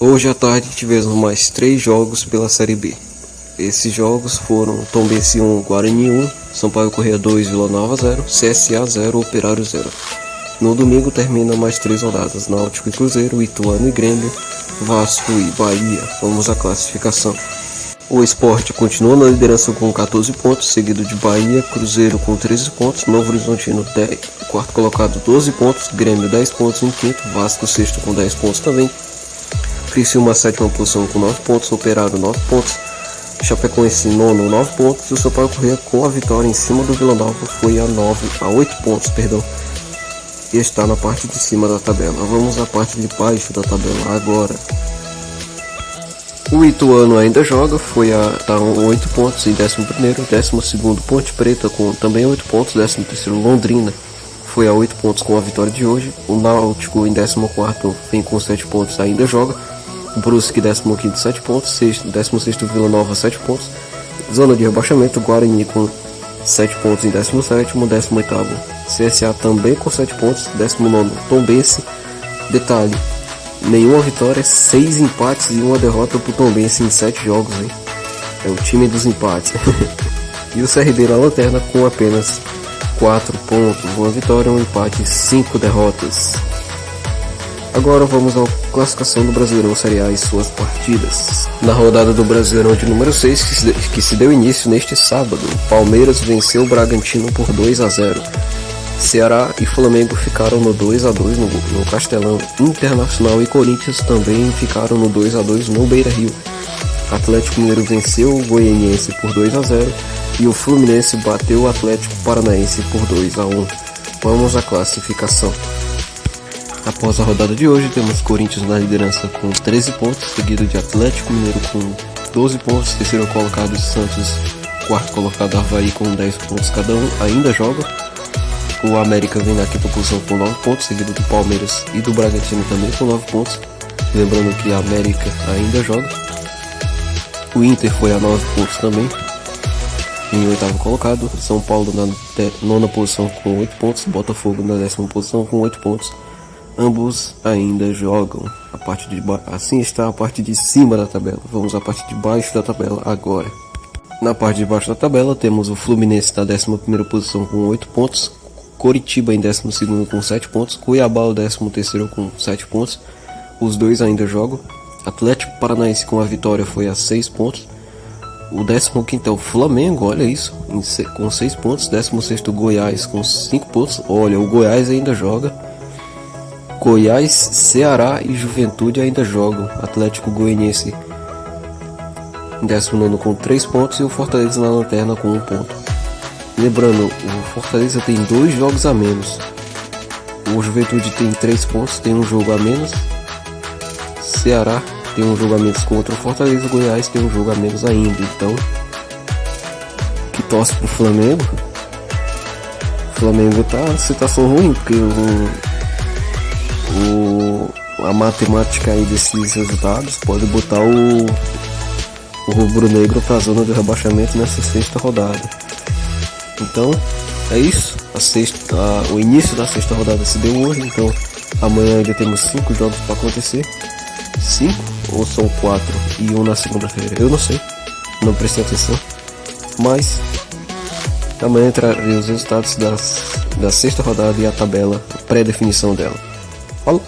Hoje à tarde tivemos mais 3 jogos pela Série B. Esses jogos foram Tombense 1, Guarani 1, Sampaio Corrêa 2, Vila Nova 0, CSA 0, Operário 0. No domingo termina mais 3 rodadas, Náutico e Cruzeiro, Ituano e Grêmio, Vasco e Bahia. Vamos à classificação. O Sport continua na liderança com 14 pontos, seguido de Bahia, Cruzeiro com 13 pontos, Novo Horizontino 10, quarto colocado 12 pontos, Grêmio 10 pontos em quinto, Vasco sexto com 10 pontos também, Criciúma sétima posição com 9 pontos, Operário 9 pontos, Chapecoense nono 9 pontos, e o Sampaio Corrêa com a vitória em cima do Vila Nova foi a 8 pontos, e está na parte de cima da tabela. Vamos à parte de baixo da tabela agora. O Ituano ainda joga, está com 8 pontos em 11º, 12º Ponte Preta com também 8 pontos, 13º Londrina foi a 8 pontos com a vitória de hoje. O Náutico em 14º vem com 7 pontos, ainda joga. O Brusque 15º 7 pontos, 16º Vila Nova 7 pontos. Zona de rebaixamento, Guarani com 7 pontos em 17º, 18º CSA também com 7 pontos, 19º Tombense. Detalhe, nenhuma vitória, 6 empates e uma derrota pro Tombense em 7 jogos, hein? É o time dos empates. E o CRB na lanterna com apenas 4 pontos, uma vitória, um empate e 5 derrotas. Agora vamos à classificação do Brasileirão Série A e suas partidas. Na rodada do Brasileirão de número 6, que se deu início neste sábado, Palmeiras venceu o Bragantino por 2-0. Ceará e Flamengo ficaram no 2-2 no Castelão. Internacional e Corinthians também ficaram no 2-2 no Beira-Rio. Atlético Mineiro venceu o Goianiense por 2-0 e o Fluminense bateu o Atlético Paranaense por 2-1. Vamos à classificação. Após a rodada de hoje, temos Corinthians na liderança com 13 pontos, seguido de Atlético Mineiro com 12 pontos, terceiro colocado Santos, quarto colocado Avaí com 10 pontos cada um, ainda joga. O América vem na quinta posição com 9 pontos, seguido do Palmeiras e do Bragantino também com 9 pontos. Lembrando que a América ainda joga. O Inter foi a 9 pontos também, em oitavo colocado. São Paulo na nona posição com 8 pontos, Botafogo na 10ª posição com 8 pontos. Ambos ainda jogam. Assim está a parte de cima da tabela. Vamos à parte de baixo da tabela agora. Na parte de baixo da tabela temos o Fluminense na 11ª posição com 8 pontos, Coritiba em 12º com 7 pontos, Cuiabá o 13º com 7 pontos, os dois ainda jogam. Atlético Paranaense com a vitória foi a 6 pontos. O 15º é o Flamengo, olha isso, com 6 pontos. 16º Goiás com 5 pontos, olha, o Goiás ainda joga. Goiás, Ceará e Juventude ainda jogam. Atlético Goianiense em 19º com 3 pontos e o Fortaleza na lanterna com 1 ponto. Lembrando, o Fortaleza tem 2 jogos a menos. O Juventude tem 3 pontos, tem um jogo a menos. Ceará tem um jogo a menos contra o Fortaleza. Goiás tem um jogo a menos ainda. Então, que torce pro Flamengo. O Flamengo tá em situação ruim, porque a matemática aí desses resultados pode botar o rubro-negro para a zona do rebaixamento nessa 6ª rodada. Então é isso, o início da 6ª rodada se deu hoje, então amanhã ainda temos 5 jogos para acontecer. 5 ou são 4 e 1 na segunda-feira, eu não sei, não prestei atenção, mas amanhã trarei os resultados da 6ª rodada e a tabela, a pré-definição dela. Falou!